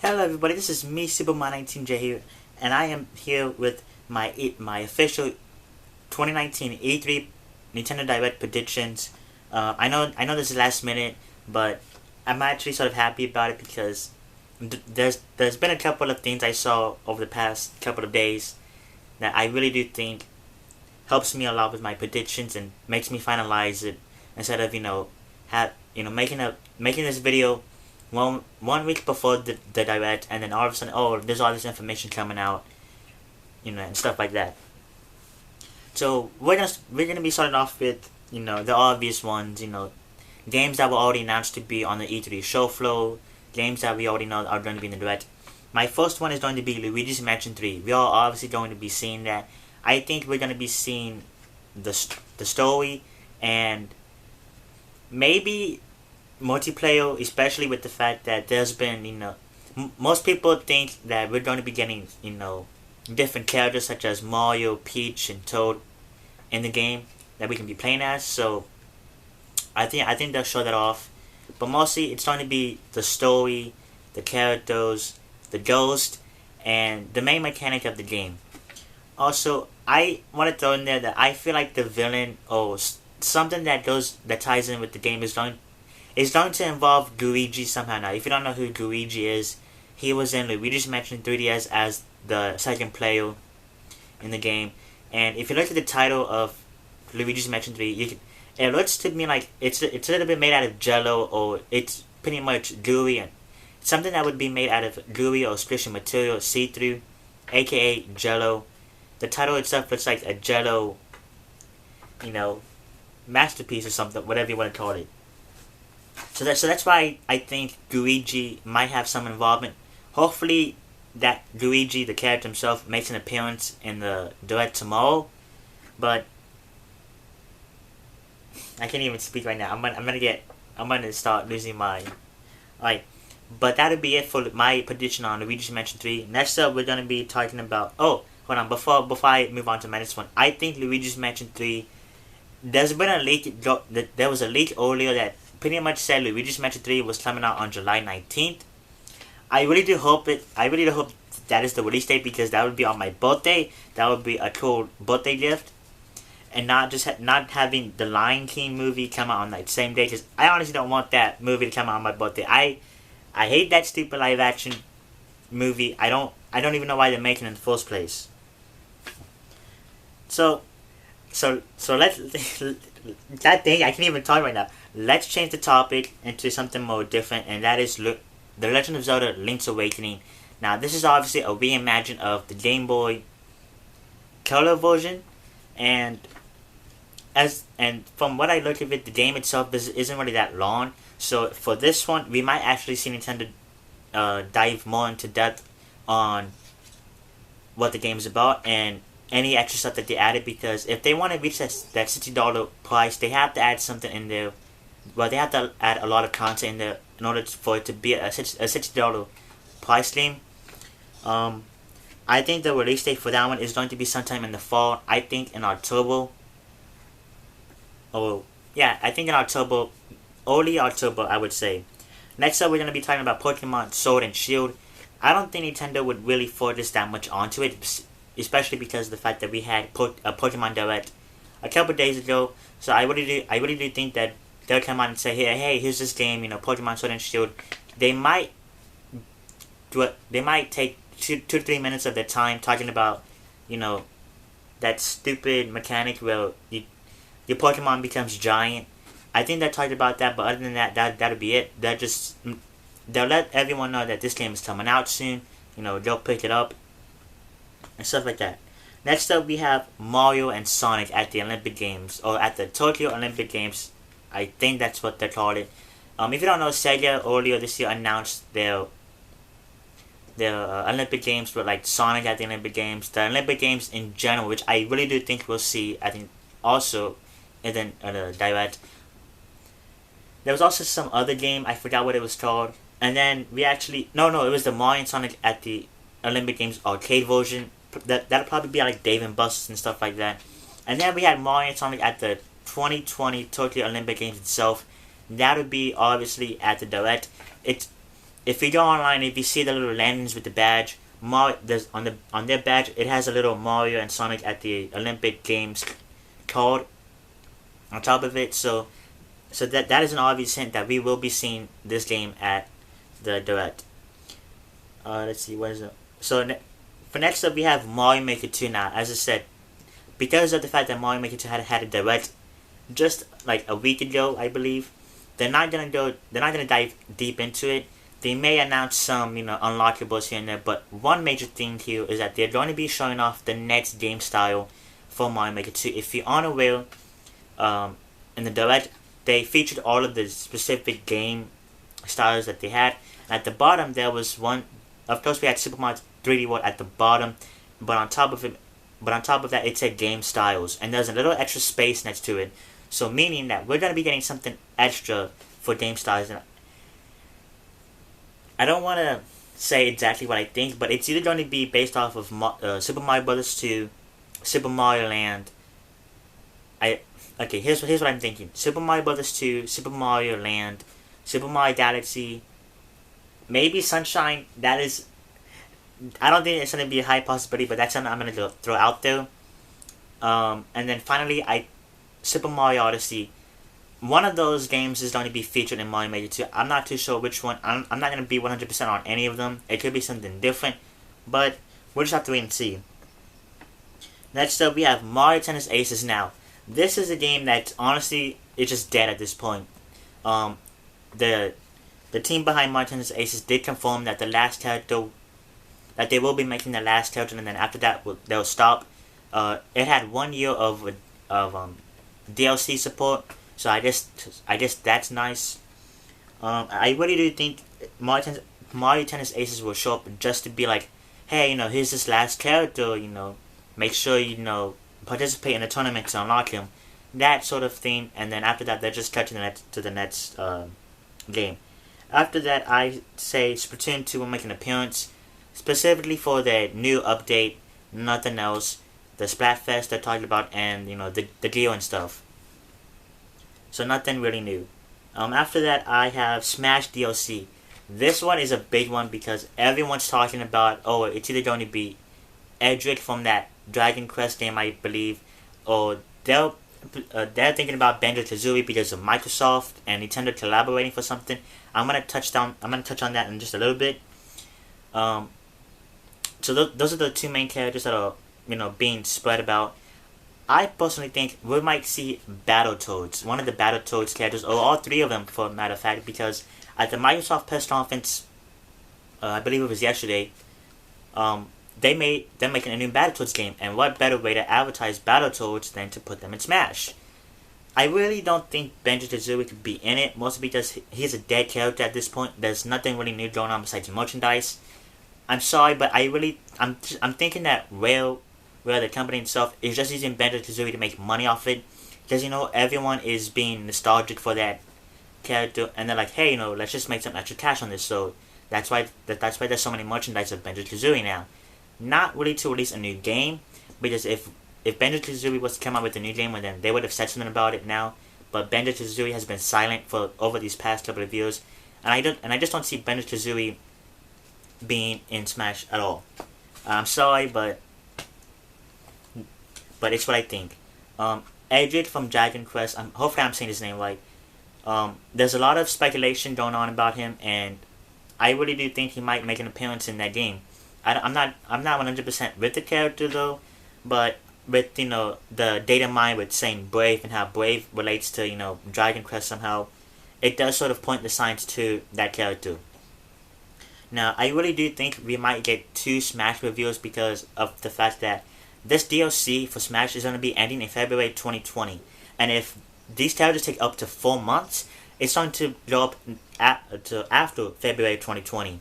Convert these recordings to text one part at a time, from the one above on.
Hello everybody, this is me, Superman19J here, and I am here with my official 2019 E3 Nintendo Direct predictions. I know this is last minute, but I'm actually sort of happy about it because there's been a couple of things I saw over the past couple of days that I really do think helps me a lot with my predictions and makes me finalize it instead of making this video one week before the direct, and then all of a sudden, oh, there's all this information coming out, and stuff like that. So we're gonna be starting off with the obvious ones, games that were already announced to be on the E3 show floor, games that we already know are going to be in the direct. My first one is going to be Luigi's Mansion 3. We are obviously going to be seeing that. I think we're going to be seeing the story and maybe multiplayer, especially with the fact that there's been, most people think that we're going to be getting, different characters such as Mario, Peach, and Toad in the game that we can be playing as. So I think they'll show that off, but mostly it's going to be the story, the characters, the ghost, and the main mechanic of the game. Also, I want to throw in there that I feel like the villain or something that ties in with the game is going to involve Luigi somehow. Now, if you don't know who Luigi is, he was in Luigi's Mansion 3DS as the second player in the game. And if you look at the title of Luigi's Mansion 3, it looks to me like it's a little bit made out of Jello, or it's pretty much gooey, and something that would be made out of gooey or squishy material, see-through, aka Jello. The title itself looks like a Jello, masterpiece or something, whatever you want to call it. So that's why I think Luigi might have some involvement. Hopefully, that Luigi, the character himself, makes an appearance in the direct tomorrow. But I can't even speak right now. I'm gonna start losing my. Alright, but that'll be it for my prediction on Luigi's Mansion 3. Next up, we're gonna be talking about. Oh, hold on. Before I move on to my next one, I think Luigi's Mansion 3. There's been a leak. There was a leak earlier that pretty much said Luigi's Mansion 3 was coming out on July 19th. I really do hope that is the release date, because that would be on my birthday. That would be a cool birthday gift. And not having the Lion King movie come out on that same day, because I honestly don't want that movie to come out on my birthday. I hate that stupid live action movie. I don't even know why they're making it in the first place. So let's that thing I can't even talk right now. Let's change the topic into something more different, and that is The Legend of Zelda: Link's Awakening. Now, this is obviously a reimagine of the Game Boy Color version, and from what I look at it, the game itself isn't really that long. So for this one, we might actually see Nintendo dive more into depth on what the game is about and any extra stuff that they added, because if they want to reach that $60 price, they have to add something in there. Well, they have to add a lot of content in there in order for it to be a $60 price game. I think the release date for that one is going to be sometime in the fall. I think in October. Oh, yeah, I think in October, early October, I would say. Next up, we're going to be talking about Pokemon Sword and Shield. I don't think Nintendo would really focus that much onto it, especially because of the fact that we had a Pokemon Direct a couple days ago. So I really do think that they'll come out and say, hey, here's this game, Pokemon Sword and Shield. They might take 2 to 3 minutes of their time talking about, that stupid mechanic where your Pokemon becomes giant. I think they talked about that, but other than that'll be it. They'll let everyone know that this game is coming out soon. They'll pick it up and stuff like that. Next up, we have Mario and Sonic at the Olympic Games, or at the Tokyo Olympic Games. I think that's what they called it. If you don't know, Sega earlier this year announced their Olympic Games with like Sonic at the Olympic Games, the Olympic Games in general, which I really do think we'll see. I think also in the direct. There was also some other game, I forgot what it was called, and then we actually it was the Mario and Sonic at the Olympic Games arcade version. That'll probably be like Dave and Buster's and stuff like that. And then we had Mario and Sonic at the 2020 Tokyo Olympic Games itself. That would be obviously at the direct. if you go online, if you see the little landings with the badge, Mario, there's on their badge, it has a little Mario and Sonic at the Olympic Games card on top of it. So that is an obvious hint that we will be seeing this game at the Direct. Let's see, what is it? So for next up, we have Mario Maker 2 now. As I said, because of the fact that Mario Maker 2 had a Direct just like a week ago, I believe, they're not gonna dive deep into it. They may announce some, unlockables here and there, but one major thing here is that they're going to be showing off the next game style for Mario Maker 2. If you're unaware, in the Direct, they featured all of the specific game styles that they had. At the bottom, there was one. Of course, we had Super Mario 3D World at the bottom, but on top of that, it said game styles, and there's a little extra space next to it. So meaning that we're gonna be getting something extra for game styles. And I don't want to say exactly what I think, but it's either going to be based off of Super Mario Brothers 2, Super Mario Land. Here's what I'm thinking: Super Mario Brothers 2, Super Mario Land, Super Mario Galaxy, maybe Sunshine. That is, I don't think it's going to be a high possibility, but that's something I'm going to throw out there. And then finally, Super Mario Odyssey. One of those games is going to be featured in Mario Maker 2. I'm not too sure which one. I'm not going to be 100% on any of them. It could be something different, but we'll just have to wait and see. Next up, we have Mario Tennis Aces now. This is a game that honestly is just dead at this point. The team behind Mario Tennis Aces did confirm that that they will be making the last character, and then after that they'll stop. It had 1 year of DLC support. So I guess that's nice. I really do think Mario Tennis Aces will show up just to be like, hey, here's this last character, make sure participate in the tournament to unlock him, that sort of thing. And then after that, they're just cutting to the next game. After that, I say Splatoon 2 will make an appearance, specifically for the new update, nothing else. The Splatfest they're talking about, and the gear and stuff. So nothing really new. After that, I have Smash DLC. This one is a big one because everyone's talking about, it's either going to be Edric from that Dragon Quest game, I believe, or they're thinking about Banjo-Kazooie because of Microsoft and Nintendo collaborating for something. I'm gonna touch on that in just a little bit. So those are the two main characters that are being spread about. I personally think we might see Battletoads, one of the Battletoads characters, or all three of them for a matter of fact, because at the Microsoft press conference, I believe it was yesterday, they're making a new Battletoads game, and what better way to advertise Battletoads than to put them in Smash? I really don't think Banjo-Kazooie could be in it, mostly because he's a dead character at this point. There's nothing really new going on besides merchandise. I'm sorry, but I'm thinking that Rare, the company itself, is just using Banjo-Kazooie to make money off it, because everyone is being nostalgic for that character, and they're like, hey, let's just make some extra cash on this. So that's why there's so many merchandise of Banjo-Kazooie now. Not really to release a new game, because if Banjo-Kazooie was to come out with a new game, then they would have said something about it now. But Banjo-Kazooie has been silent for over these past couple of years, and I just don't see Banjo-Kazooie being in Smash at all. I'm sorry, but it's what I think. Edric from Dragon Quest, hopefully I'm saying his name right. There's a lot of speculation going on about him, and I really do think he might make an appearance in that game. I'm not 100% with the character though, but with the data mine with saying Brave and how Brave relates to Dragon Quest somehow, it does sort of point the signs to that character. Now I really do think we might get 2 Smash reveals because of the fact that this DLC for Smash is going to be ending in February 2020, and if these characters take up to 4 months, it's going to go up to after February 2020.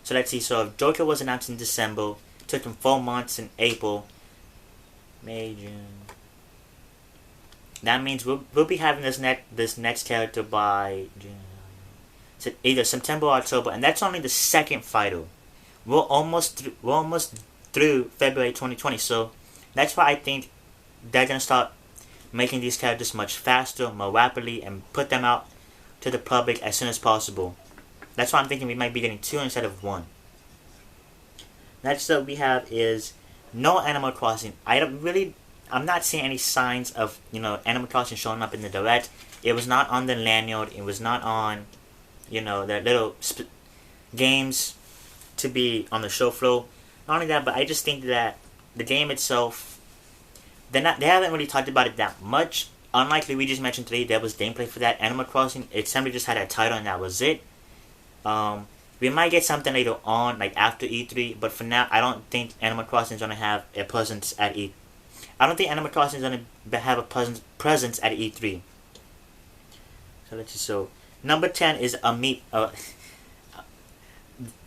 So let's see. So if Joker was announced in December, took him 4 months in April, May, June. That means we'll be having this next character by June, so either September or October, and that's only the second fighter. We're almost through February 2020, so that's why I think they're gonna start making these characters much faster, more rapidly, and put them out to the public as soon as possible. That's why I'm thinking we might be getting 2 instead of 1. Next up we have is no Animal Crossing. I'm not seeing any signs of, Animal Crossing showing up in the direct. It was not on the lanyard. It was not on, the little games to be on the show floor. Not only that, but I just think that the game itself, they haven't really talked about it that much. Unlike Luigi's Mansion 3, there was gameplay for that. Animal Crossing, it simply just had a title and that was it. We might get something later on, like after E3, but for now, I don't think Animal Crossing is going to have a presence at E3. I don't think Animal Crossing is going to have a presence at E3. So let's see. So number 10 is I'm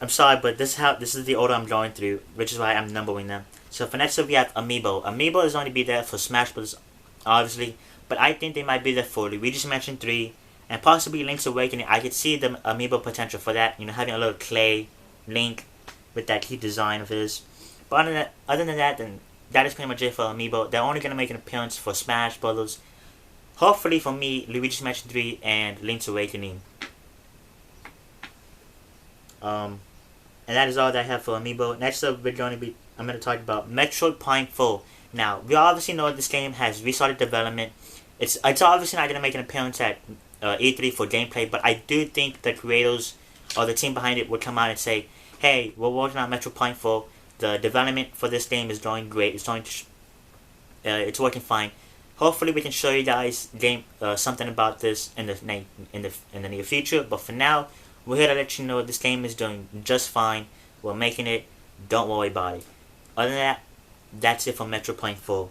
sorry, but this is the order I'm going through, which is why I'm numbering them. So for next up, we have Amiibo. Amiibo is going to be there for Smash Bros. Obviously, but I think they might be there for Luigi's Mansion 3 and possibly Link's Awakening. I could see the Amiibo potential for that. Having a little clay Link with that cute design of his. But other than that, then that is pretty much it for Amiibo. They're only going to make an appearance for Smash Bros. Hopefully for me, Luigi's Mansion 3 and Link's Awakening. And that is all that I have for Amiibo. Next up, I'm going to talk about Metroid Prime 4. Now, we obviously know this game has restarted development. It's obviously not going to make an appearance at E3 for gameplay, but I do think the creators or the team behind it would come out and say, hey, we're working on Metroid Prime 4. The development for this game is going great. It's working fine. Hopefully, we can show you guys something about this in the near future. But for now, we're here to let you know this game is doing just fine. We're making it. Don't worry about it. Other than that, that's it for Metroid Prime 4.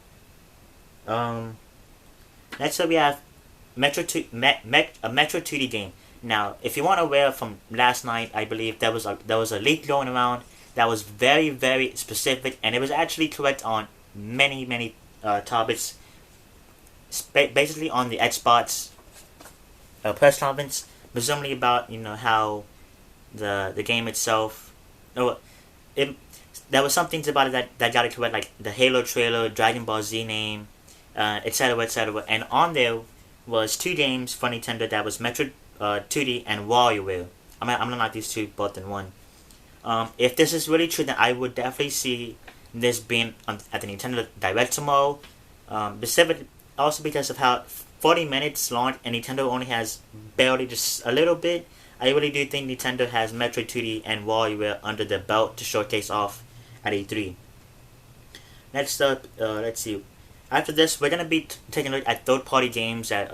Next up, we have a Metro 2D game. Now, if you weren't aware from last night, I believe there was a leak going around that was very, very specific, and it was actually correct on many topics. Basically on the Xbox press conference, presumably about how the game itself. There was some things about it that got it correct, like the Halo trailer, Dragon Ball Z name, etc., etc. And on there was 2 games for Nintendo that was Metroid 2D and WarioWare. I'm gonna knock these 2 both in one. If this is really true, then I would definitely see this being at the Nintendo Direct tomorrow. Also because of how 40 minutes long and Nintendo only has barely just a little bit. I really do think Nintendo has Metroid 2D and WarioWare under their belt to showcase off at E3. Next up, let's see. After this, we're gonna be taking a look at third-party games that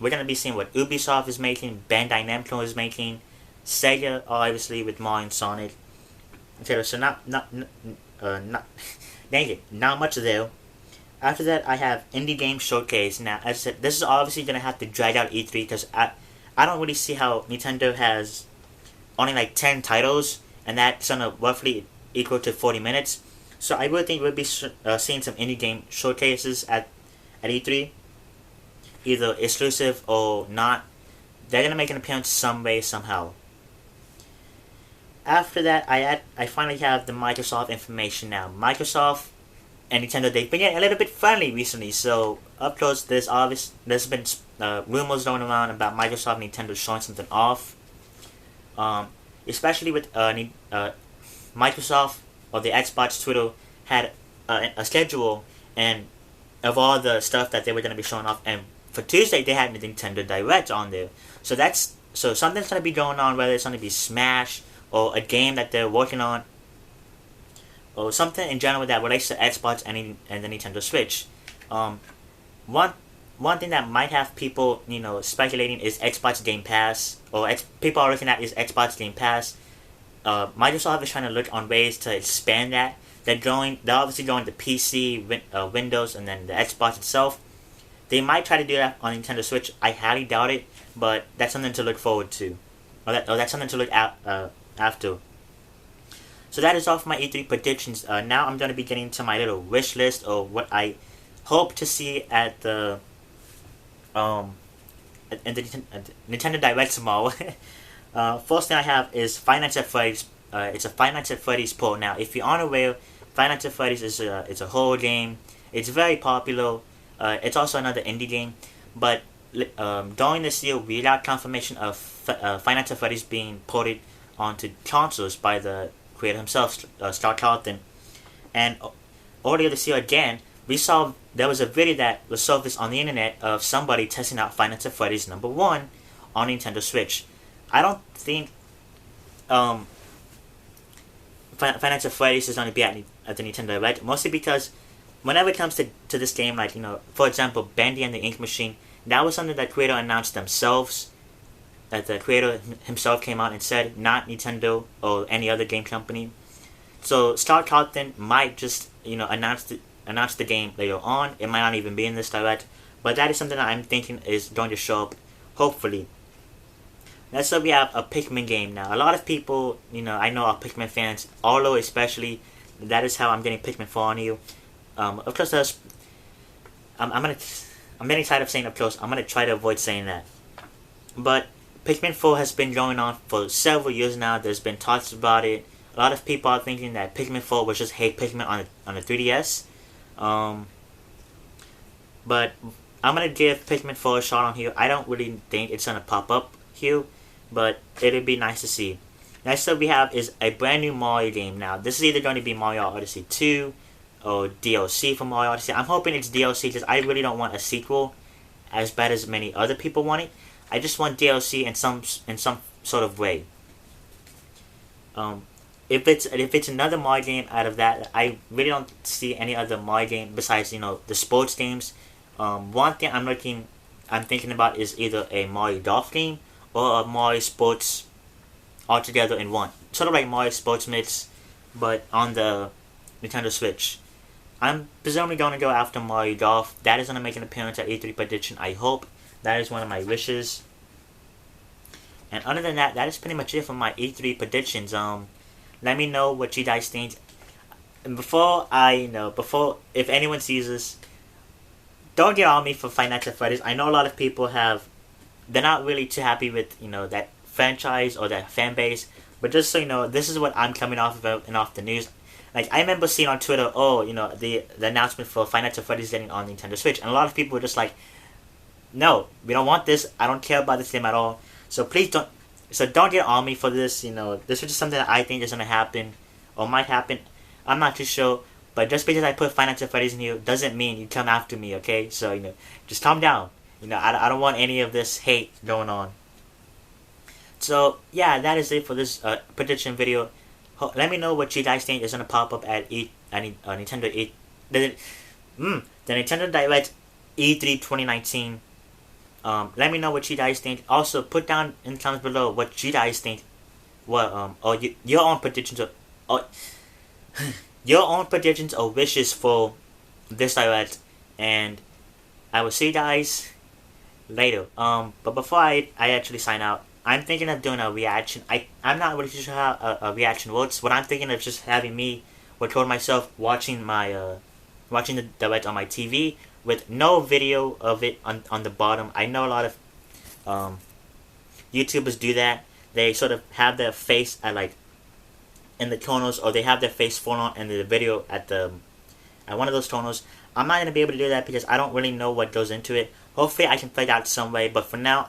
we're gonna be seeing what Ubisoft is making, Bandai Namco is making, Sega obviously with Mario and Sonic, etc. So not dang it, not much there. After that, I have Indie Game Showcase. Now, as I said, this is obviously gonna have to drag out E3 because I don't really see how Nintendo has only like 10 titles and that's gonna roughly equal to 40 minutes. So I really think we'll be seeing some indie game showcases at E3, either exclusive or not. They're gonna make an appearance some way, somehow. After that, I finally have the Microsoft information now. Microsoft and Nintendo, they've been getting a little bit friendly recently. So up close, there's been rumors going around about Microsoft and Nintendo showing something off. Especially with Microsoft or the Xbox Twitter had a schedule and of all the stuff that they were going to be showing off, and for Tuesday they had the Nintendo Direct on there. So something's going to be going on, whether it's going to be Smash or a game that they're working on, or something in general that relates to Xbox and the Nintendo Switch. One thing that might have people speculating is Xbox Game Pass, or people are looking at is Xbox Game Pass. Microsoft is trying to look on ways to expand that. They're obviously going to PC, Windows, and then the Xbox itself. They might try to do that on Nintendo Switch. I highly doubt it, but that's something to look forward to, or that's something to look after. So that is all for my E3 predictions. Now I'm going to be getting to my little wish list, or what I hope to see at the Nintendo Direct tomorrow. First thing I have is Five Nights at Freddy's. It's a Five Nights at Freddy's port. Now, if you aren't aware, Five Nights at Freddy's is a horror game. It's very popular. It's also another indie game, but during this year, we got confirmation of Five Nights at Freddy's being ported onto consoles by the creator himself, Scott Carlton. And earlier this year again, we saw there was a video that was surfaced on the internet of somebody testing out Five Nights at Freddy's #1 on Nintendo Switch. I don't think Five Nights at Freddy's is going to be at the Nintendo Direct, mostly because whenever it comes to this game, like, for example, Bendy and the Ink Machine, that was something that creator announced themselves, that the creator himself came out and said, not Nintendo or any other game company. So Scott Carlton might just, announce the game later on. It might not even be in this Direct, but that is something that I'm thinking is going to show up, hopefully. Let's say we have a Pikmin game now. A lot of people, I know are Pikmin fans, Arlo especially. That is how I'm getting Pikmin 4 on you. Of course, I'm getting tired of saying of course. I'm gonna try to avoid saying that. But Pikmin 4 has been going on for several years now. There's been talks about it. A lot of people are thinking that Pikmin 4 was just Hey Pikmin on the 3DS. But I'm gonna give Pikmin 4 a shot on here. I don't really think it's gonna pop up here, but it'd be nice to see. Next up we have is a brand new Mario game. Now this is either going to be Mario Odyssey 2 or DLC for Mario Odyssey. I'm hoping it's DLC because I really don't want a sequel as bad as many other people want it. I just want DLC in some sort of way. If it's another Mario game out of that, I really don't see any other Mario game besides the sports games. One thing I'm thinking about is either a Mario Golf game or a Mario Sports all together in one. Sort of like Mario Sports Mix, but on the Nintendo Switch. I'm presumably going to go after Mario Golf. That is going to make an appearance at E3 prediction, I hope. That is one of my wishes. And other than that, that is pretty much it for my E3 predictions. Let me know what you guys think. And before if anyone sees this, don't get on me for Five Nights at Freddy's. I know a lot of people they're not really too happy with, that franchise or that fan base. But just so you know, this is what I'm coming off of and off the news. Like, I remember seeing on Twitter, the announcement for Five Nights at Freddy's getting on Nintendo Switch. And a lot of people were just like, no, we don't want this. I don't care about this game at all. So please don't get on me for this. This is just something that I think is going to happen or might happen. I'm not too sure. But just because I put Five Nights at Freddy's in here doesn't mean you come after me, okay? So, just calm down. I don't want any of this hate going on. So, yeah, that is it for this prediction video. Let me know what you guys think is going to pop up at Nintendo the Nintendo Direct E3 2019. Let me know what you guys think. Also, put down in the comments below what you guys think. Your own predictions your own predictions or wishes for this Direct. And I will see you guys later. But before I actually sign out, I'm thinking of doing a reaction. I'm not really sure how a reaction works. What I'm thinking of just having me record myself watching watching the Direct on my TV with no video of it on the bottom. I know a lot of YouTubers do that. They sort of have their face at in the corners, or they have their face forward and the video at one of those corners. I'm not gonna be able to do that because I don't really know what goes into it. Hopefully I can play that some way, but for now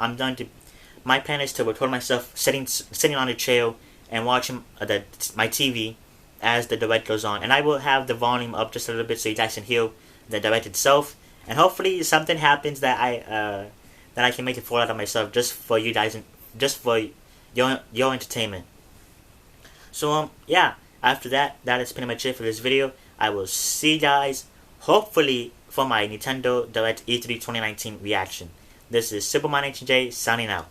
my plan is to record myself sitting on a chair and watching my TV as the Direct goes on, and I will have the volume up just a little bit so you guys can hear the Direct itself. And hopefully something happens that I can make a fool out of myself just for you guys and just for your entertainment. So yeah, after that is pretty much it for this video. I will see you guys hopefully for my Nintendo Direct E3 2019 reaction. This is Superman HJ signing out.